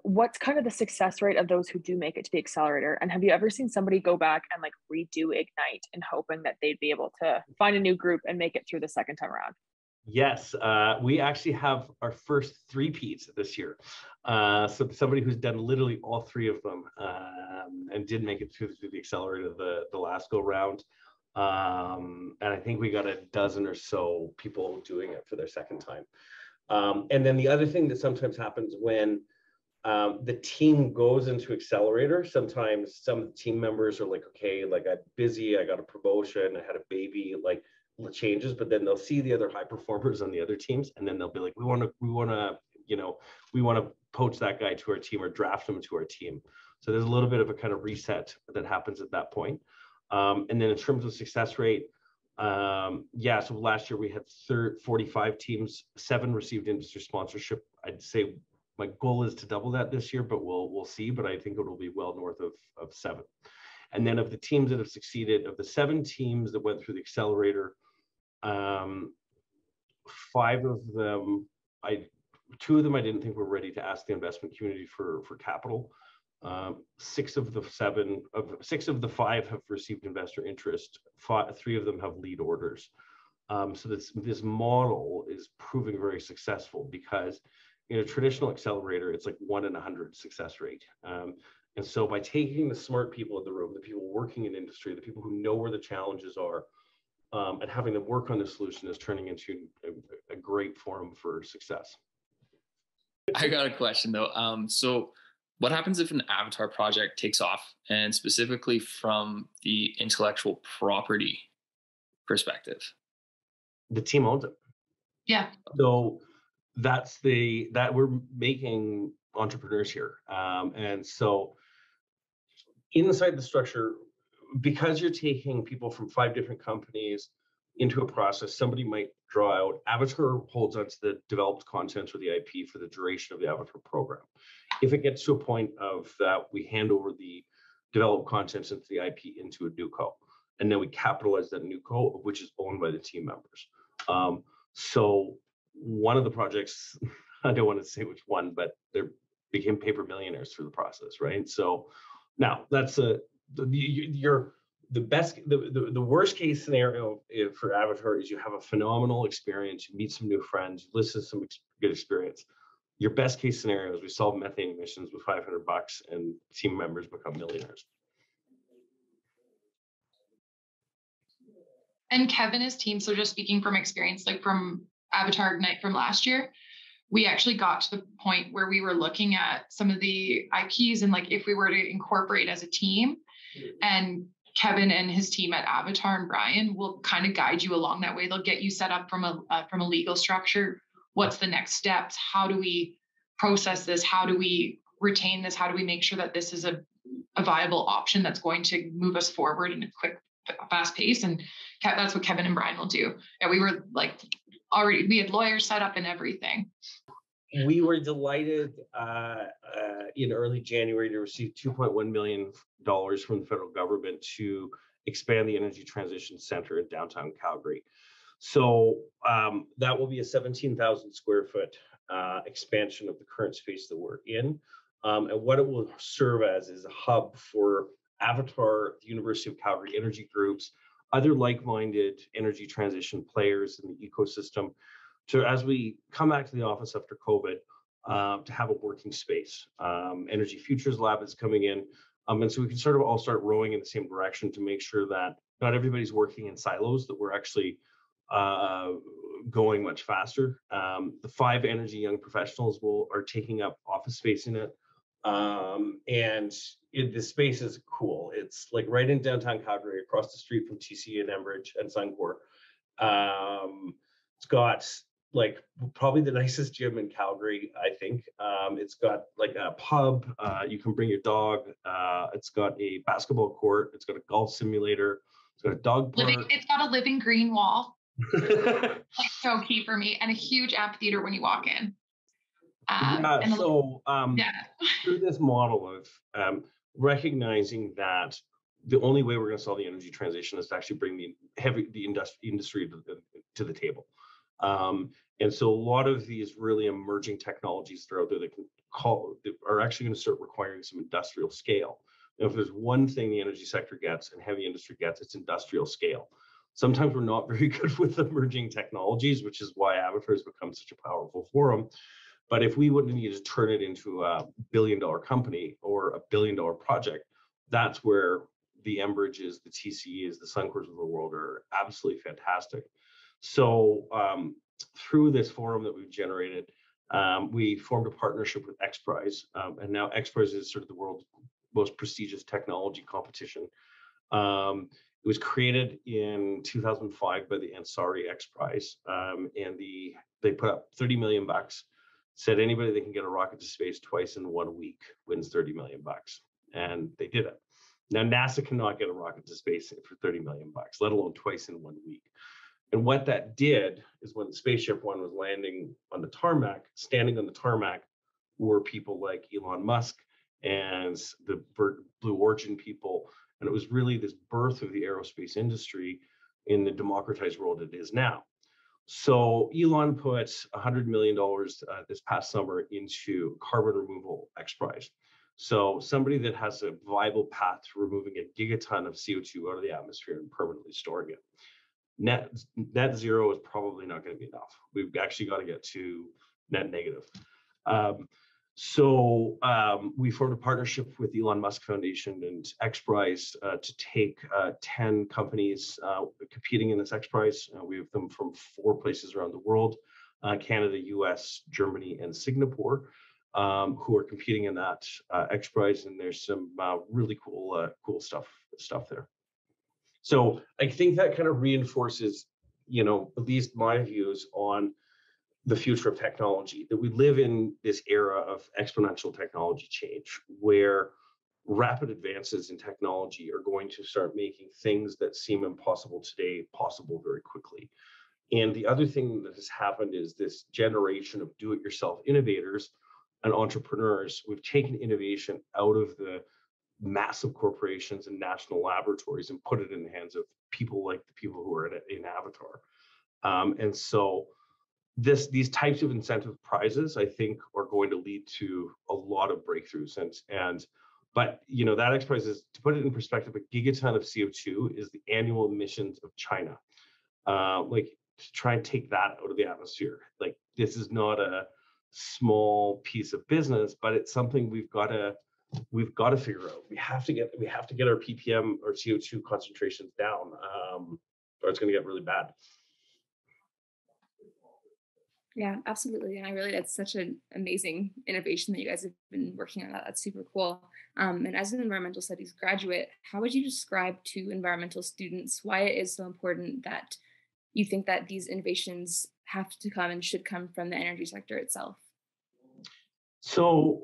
what's kind of the success rate of those who do make it to the accelerator? And have you ever seen somebody go back and like redo Ignite and hoping that they'd be able to find a new group and make it through the second time around? Yes, we actually have our first three-peats this year. So somebody who's done literally all three of them and did make it through the accelerator the last go round. And I think we got a dozen or so people doing it for their second time. And then the other thing that sometimes happens when the team goes into accelerator, sometimes some of the team members are like, okay, like I'm busy, I got a promotion, I had a baby, like changes, but then they'll see the other high performers on the other teams, and then they'll be like, we want to poach that guy to our team or draft him to our team. So there's a little bit of a kind of reset that happens at that point. And then in terms of success rate, so last year we had 45 teams, 7 received industry sponsorship. I'd say my goal is to double that this year, but we'll see. But I think it will be well north of 7. And then of the teams that have succeeded, of the 7 teams that went through the accelerator, 5 of them, 2 of them I didn't think were ready to ask the investment community for capital. 6 of the 5 have received investor interest. 3 of them have lead orders. So this model is proving very successful because in a traditional accelerator, it's like 1 in 100 success rate. And so by taking the smart people in the room, the people working in industry, the people who know where the challenges are, and having them work on the solution is turning into a great forum for success. I got a question though. So what happens if an avatar project takes off, and specifically from the intellectual property perspective? The team owns it. Yeah. So that we're making entrepreneurs here. And so inside the structure, because you're taking people from 5 different companies into a process, somebody might draw out, Avatar holds onto the developed content or the IP for the duration of the Avatar program. If it gets to a point of that, we hand over the developed contents into the IP into a new co, and then we capitalize that new co, which is owned by the team members. So one of the projects, I don't want to say which one, but they became paper millionaires through the process, right? So now that's the worst case scenario for Avatar is you have a phenomenal experience, you meet some new friends, you listen to some good experience. Your best case scenario is we solve methane emissions with $500 and team members become millionaires. And Kevin, his team, so just speaking from experience, like from Avatar Ignite from last year, we actually got to the point where we were looking at some of the IPs and like if we were to incorporate as a team, and Kevin and his team at Avatar and Brian will kind of guide you along that way. They'll get you set up from a legal structure. What's the next steps? How do we process this? How do we retain this? How do we make sure that this is a viable option that's going to move us forward in a quick, fast pace? And that's what Kevin and Brian will do. And we were like, we had lawyers set up and everything. We were delighted in early January to receive $2.1 million from the federal government to expand the Energy Transition Center in downtown Calgary. So that will be a 17,000 square foot expansion of the current space that we're in. And what it will serve as is a hub for Avatar, the University of Calgary energy groups, other like-minded energy transition players in the ecosystem, to, as we come back to the office after COVID, to have a working space. Energy Futures Lab is coming in. And so we can sort of all start rowing in the same direction to make sure that not everybody's working in silos, that we're actually going much faster. The 5 energy young professionals are taking up office space in it. The space is cool. It's like right in downtown Calgary, across the street from TC and Enbridge and Suncor. It's got like probably the nicest gym in Calgary, I think. It's got like a pub, you can bring your dog. It's got a basketball court. It's got a golf simulator. It's got a dog park. It's got a living green wall. Like so key for me, and a huge amphitheater when you walk in. Through this model of recognizing that the only way we're going to solve the energy transition is to actually bring the industry to the table. And so a lot of these really emerging technologies that are out there that can are actually going to start requiring some industrial scale. Now, if there's one thing the energy sector gets and heavy industry gets, it's industrial scale. Sometimes we're not very good with emerging technologies, which is why Avatar has become such a powerful forum. But if we wouldn't need to turn it into a billion-dollar company or a billion-dollar project, that's where the Enbridges, the TCEs, the Suncors of the world are absolutely fantastic. So through this forum that we've generated, we formed a partnership with XPRIZE, and now XPRIZE is sort of the world's most prestigious technology competition. It was created in 2005 by the Ansari XPRIZE, and they put up 30 million bucks. Said anybody that can get a rocket to space twice in 1 week wins 30 million bucks, and they did it. Now NASA cannot get a rocket to space for 30 million bucks, let alone twice in 1 week. And what that did is when Spaceship One was landing on the tarmac, standing on the tarmac were people like Elon Musk and the Blue Origin people. And it was really this birth of the aerospace industry in the democratized world it is now. So Elon put $100 million this past summer into carbon removal XPRIZE. So somebody that has a viable path to removing a gigaton of CO2 out of the atmosphere and permanently storing it. Net zero is probably not going to be enough. We've actually got to get to net negative. So we formed a partnership with the Elon Musk Foundation and XPRIZE to take 10 companies competing in this XPRIZE. We have them from 4 places around the world, Canada, US, Germany, and Singapore, who are competing in that XPRIZE, and there's some really cool stuff there. So I think that kind of reinforces, at least my views on the future of technology, that we live in this era of exponential technology change where rapid advances in technology are going to start making things that seem impossible today possible very quickly. And the other thing that has happened is this generation of do-it-yourself innovators and entrepreneurs. We've taken innovation out of the massive corporations and national laboratories and put it in the hands of people like the people who are in Avatar. And so these types of incentive prizes, I think, are going to lead to a lot of breakthroughs. But that XPRIZE is, to put it in perspective, a gigaton of CO2 is the annual emissions of China. To try and take that out of the atmosphere, this is not a small piece of business, but it's something we've got to figure out. We have to get our ppm or CO2 concentrations down, or it's going to get really bad. Yeah, absolutely. And that's such an amazing innovation that you guys have been working on. That's super cool. And as an environmental studies graduate, how would you describe to environmental students why it is so important that you think that these innovations have to come and should come from the energy sector itself? So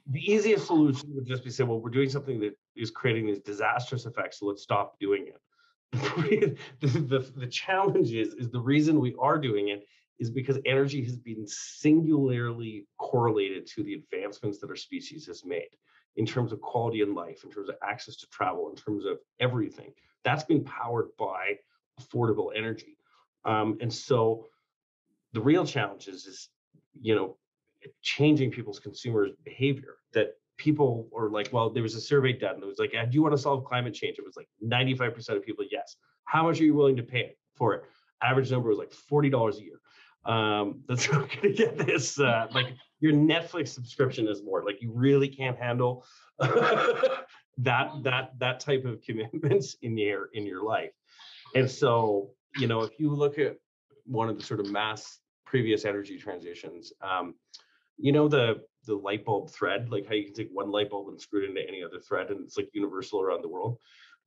the easiest solution would just be say, well, we're doing something that is creating these disastrous effects, so let's stop doing it. The challenge is the reason we are doing it is because energy has been singularly correlated to the advancements that our species has made in terms of quality of life, in terms of access to travel, in terms of everything. That's been powered by affordable energy. And so the real challenge is changing people's consumer behavior. That people are like, well, there was a survey done that was like, do you want to solve climate change? It was like 95% of people, yes. How much are you willing to pay for it? Average number was like $40 a year. That's not going to get this. Your Netflix subscription is more. You really can't handle that type of commitments in your life. And so, if you look at one of the sort of mass previous energy transitions, the light bulb thread, how you can take one light bulb and screw it into any other thread, and it's universal around the world.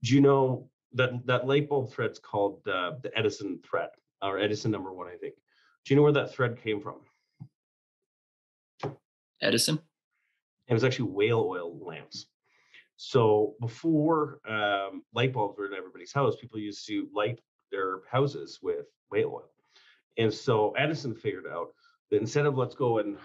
Do you know that light bulb thread's called the Edison thread, or Edison number 1, I think? Do you know where that thread came from? Edison? It was actually whale oil lamps. So before light bulbs were in everybody's house, people used to light their houses with whale oil. And so Edison figured out that instead of let's go and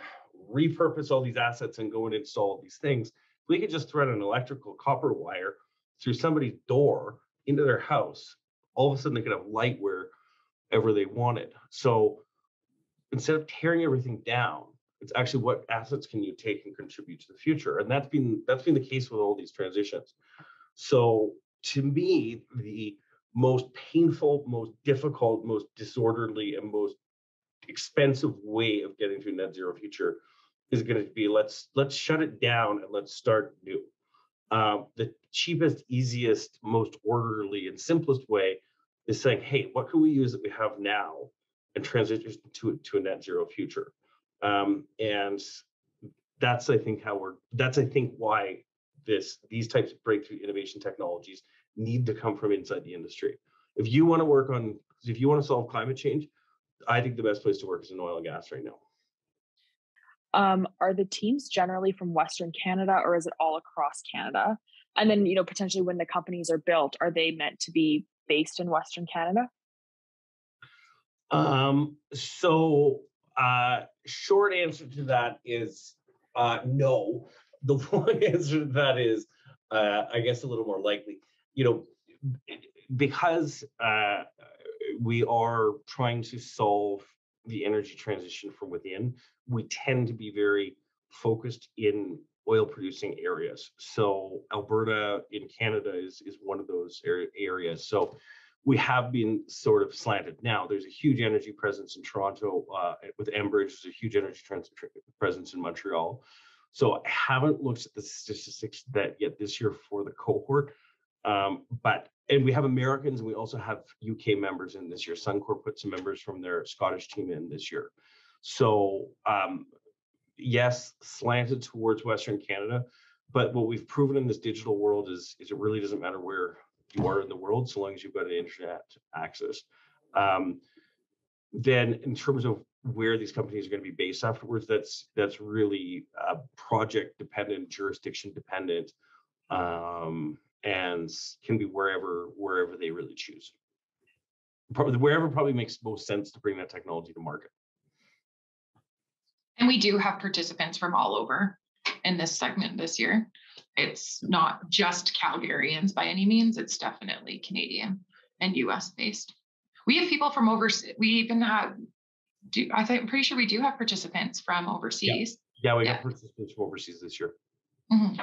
repurpose all these assets and go and install these things, we could just thread an electrical copper wire through somebody's door into their house. All of a sudden they could have light wherever they wanted. So instead of tearing everything down, It's actually what assets can you take and contribute to the future. And that's been the case with all these transitions. So to me, the most painful, most difficult, most disorderly, and most expensive way of getting to a net zero future is going to be let's shut it down and let's start new. The cheapest, easiest, most orderly, and simplest way is saying, hey, what can we use that we have now and transition to a net zero future? And that's I think why these types of breakthrough innovation technologies need to come from inside the industry. If you want to solve climate change, I think the best place to work is in oil and gas right now. Are the teams generally from Western Canada, or is it all across Canada? And then, potentially when the companies are built, are they meant to be based in Western Canada? Short answer to that is no. The long answer to that is, I guess, a little more likely. Because we are trying to solve the energy transition from within, we tend to be very focused in oil producing areas. So Alberta in Canada is one of those areas. So we have been sort of slanted. Now there's a huge energy presence in Toronto with Enbridge. There's a huge energy presence in Montreal. So I haven't looked at the statistics that yet this year for the cohort. And we have Americans, and we also have UK members in this year. Suncor put some members from their Scottish team in this year. So yes, slanted towards Western Canada, but what we've proven in this digital world is it really doesn't matter where you are in the world, so long as you've got an internet access. Then in terms of where these companies are going to be based afterwards, that's really project dependent, jurisdiction dependent, and can be wherever they really choose. Wherever probably makes most sense to bring that technology to market. And we do have participants from all over in this segment this year. It's not just Calgarians by any means. It's definitely Canadian and US based. We have people from overseas. We even have, I'm pretty sure we do have participants from overseas. Yeah, we have participants from overseas this year. Mm-hmm.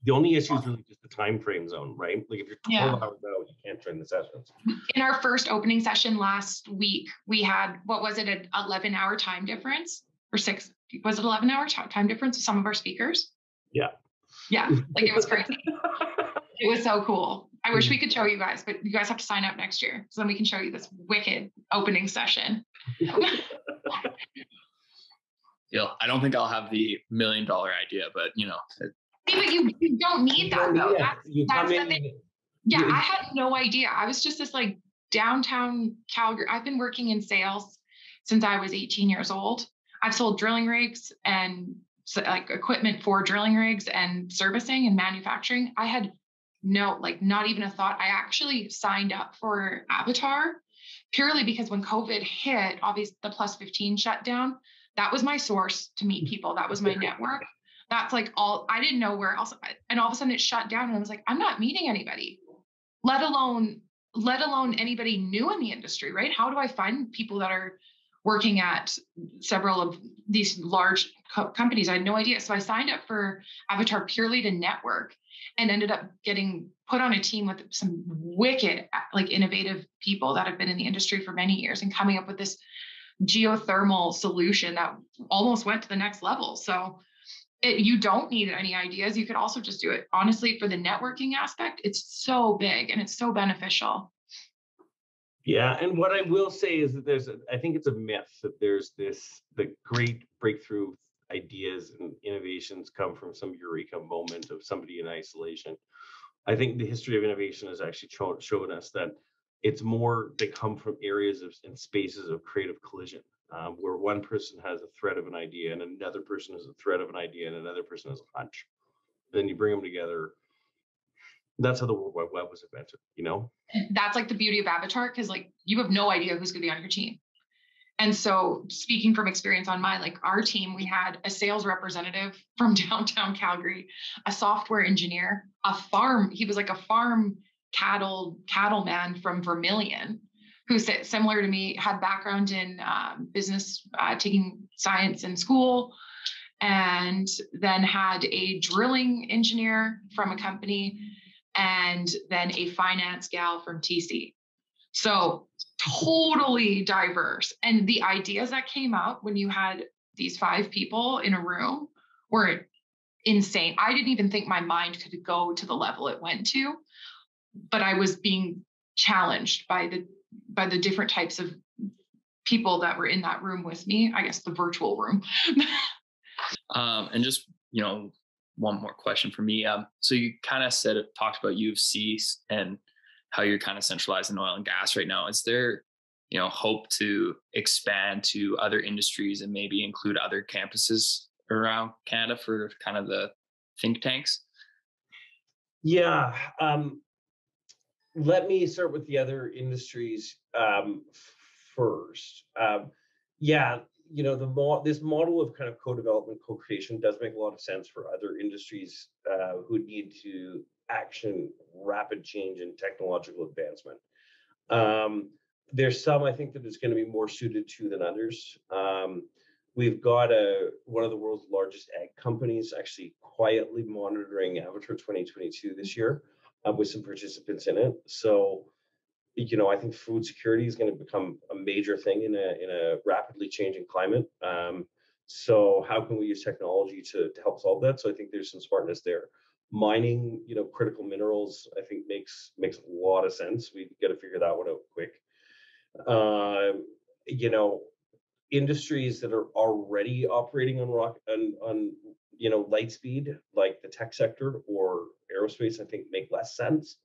The only issue is really just the time frame zone, right? Like if you're 12 hours out, you can't join the sessions. In our first opening session last week, we had, what was it, an 11-hour time difference? Or 6, was it 11-hour time difference with some of our speakers? Yeah. Yeah, like it was crazy. It was so cool. I wish we could show you guys, but you guys have to sign up next year. So then we can show you this wicked opening session. Yeah, I don't think I'll have the $1 million idea, but But you don't need that though. That's the thing. Yeah, I had no idea. I was just this like downtown Calgary. I've been working in sales since I was 18 years old. I've sold drilling rigs and like equipment for drilling rigs and servicing and manufacturing. I had not even a thought. I actually signed up for Avatar purely because when COVID hit, obviously the Plus 15 shut down. That was my source to meet people. That was my network. That's like all, I didn't know where else. And all of a sudden it shut down and I was like, I'm not meeting anybody, let alone anybody new in the industry, right? How do I find people that are working at several of these large companies? I had no idea. So I signed up for Avatar purely to network and ended up getting put on a team with some wicked, like innovative people that have been in the industry for many years and coming up with this geothermal solution that almost went to the next level. So you don't need any ideas. You could also just do it. Honestly, for the networking aspect, it's so big and it's so beneficial. Yeah, and what I will say is that I think it's a myth that the great breakthrough ideas and innovations come from some eureka moment of somebody in isolation. I think the history of innovation has actually shown us that it's more, they come from areas and spaces of creative collision, where one person has a thread of an idea and another person has a thread of an idea and another person has a hunch. Then you bring them together. That's how the World Wide Web was invented, That's like the beauty of Avatar, because like you have no idea who's going to be on your team. And so speaking from experience on our team, we had a sales representative from downtown Calgary, a software engineer, he was like a farm cattleman from Vermilion, who's similar to me, had background in business, taking science in school, and then had a drilling engineer from a company, and then a finance gal from TC. So totally diverse. And the ideas that came out when you had these 5 people in a room were insane. I didn't even think my mind could go to the level it went to, but I was being challenged by the different types of people that were in that room with me, I guess the virtual room. And just, one more question for me. So you kind of talked about U of C and how you're kind of centralized in oil and gas right now. Is there, hope to expand to other industries and maybe include other campuses around Canada for kind of the think tanks? Yeah. Let me start with the other industries first. This model of kind of co-development, co-creation does make a lot of sense for other industries who need to action rapid change in technological advancement. There's some I think that is going to be more suited to than others. We've got one of the world's largest ag companies actually quietly monitoring Avatar 2022 this year with some participants in it. So, I think food security is going to become a major thing in a rapidly changing climate. So how can we use technology to help solve that? So I think there's some smartness there. Mining, critical minerals, I think makes a lot of sense. We got to figure that one out quick. Industries that are already operating on light speed, like the tech sector or aerospace, I think make less sense.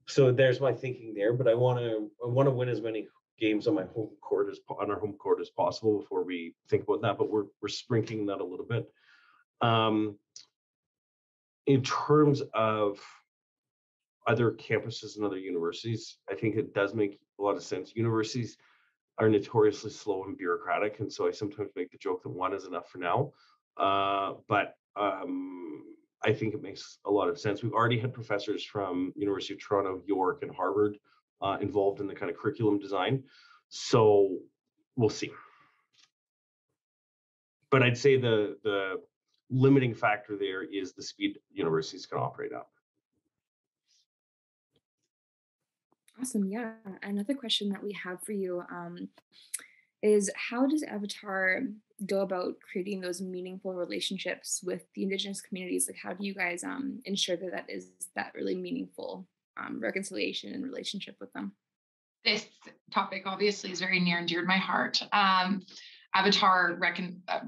So there's my thinking there, but I want to win as many games on our home court as possible before we think about that. But we're sprinkling that a little bit. In terms of other campuses and other universities, I think it does make a lot of sense. Universities are notoriously slow and bureaucratic, and so I sometimes make the joke that one is enough for now. But I think it makes a lot of sense. We've already had professors from University of Toronto, York, and Harvard involved in the kind of curriculum design. So we'll see. But I'd say the limiting factor there is the speed universities can operate at. Awesome. Yeah. Another question that we have for you is, how does Avatar go about creating those meaningful relationships with the Indigenous communities? Like, how do you guys ensure that is that really meaningful reconciliation and relationship with them? This topic obviously is very near and dear to my heart. Avatar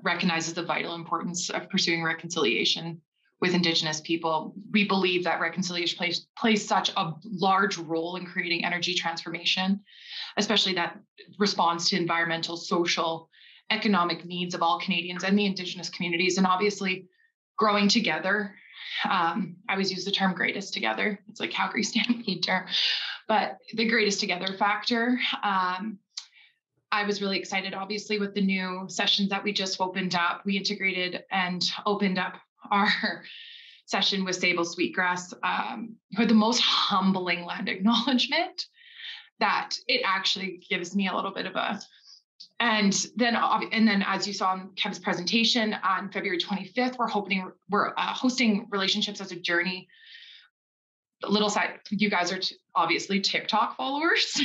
recognizes the vital importance of pursuing reconciliation with Indigenous people. We believe that reconciliation plays such a large role in creating energy transformation, especially that responds to environmental, social, economic needs of all Canadians and the Indigenous communities, and obviously growing together. I always use the term greatest together. It's like Calgary Stampede term, but the greatest together factor. I was really excited, obviously, with the new sessions that we just opened up. We integrated and opened up our session with Sable Sweetgrass, who had the most humbling land acknowledgement that it actually gives me a little bit of a. And then as you saw in Kev's presentation on February 25th, we're hosting Relationships as a Journey. Little side, you guys are obviously TikTok followers.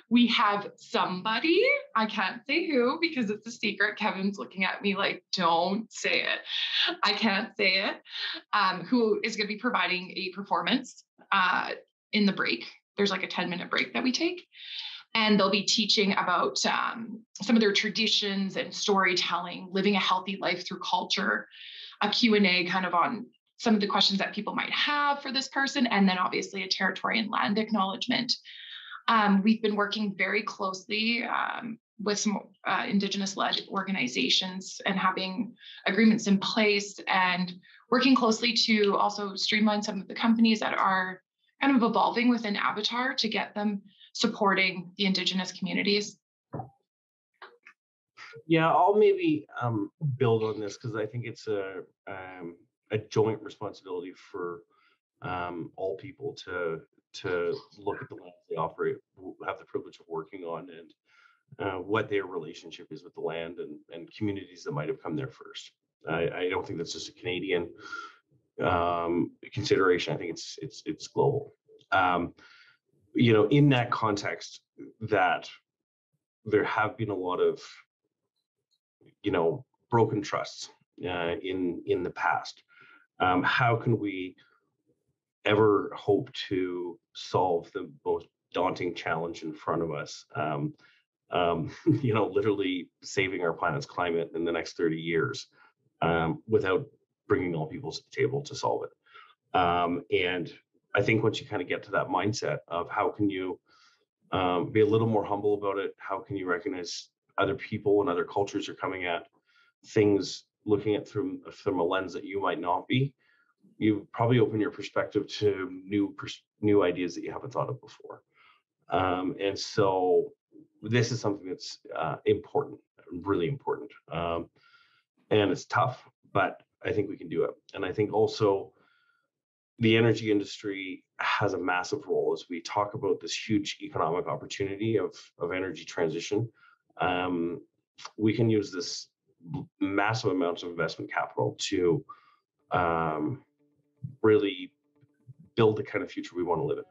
We have somebody, I can't say who because it's a secret. Kevin's looking at me like, don't say it. I can't say it. Who is going to be providing a performance in the break. There's like a 10-minute break that we take. And they'll be teaching about some of their traditions and storytelling, living a healthy life through culture, a Q&A kind of on some of the questions that people might have for this person, and then obviously a territory and land acknowledgement. We've been working very closely with some Indigenous-led organizations and having agreements in place and working closely to also streamline some of the companies that are kind of evolving within Avatar to get them supporting the Indigenous communities. Yeah, I'll maybe build on this because I think it's a joint responsibility for all people to to look at the lands they operate, have the privilege of working on, and what their relationship is with the land and communities that might have come there first. I don't think that's just a Canadian consideration. I think it's global. In that context, that there have been a lot of broken trusts in the past. How can we ever hope to solve the most daunting challenge in front of us? Literally saving our planet's climate in the next 30 years without bringing all people to the table to solve it. And I think once you kind of get to that mindset of how can you be a little more humble about it, how can you recognize other people and other cultures are coming at things, looking at from a lens that you might not be, you probably open your perspective to new ideas that you haven't thought of before. And so this is something that's important, really important. And it's tough, but I think we can do it. And I think also the energy industry has a massive role as we talk about this huge economic opportunity of energy transition. We can use this massive amounts of investment capital to really build the kind of future we want to live in.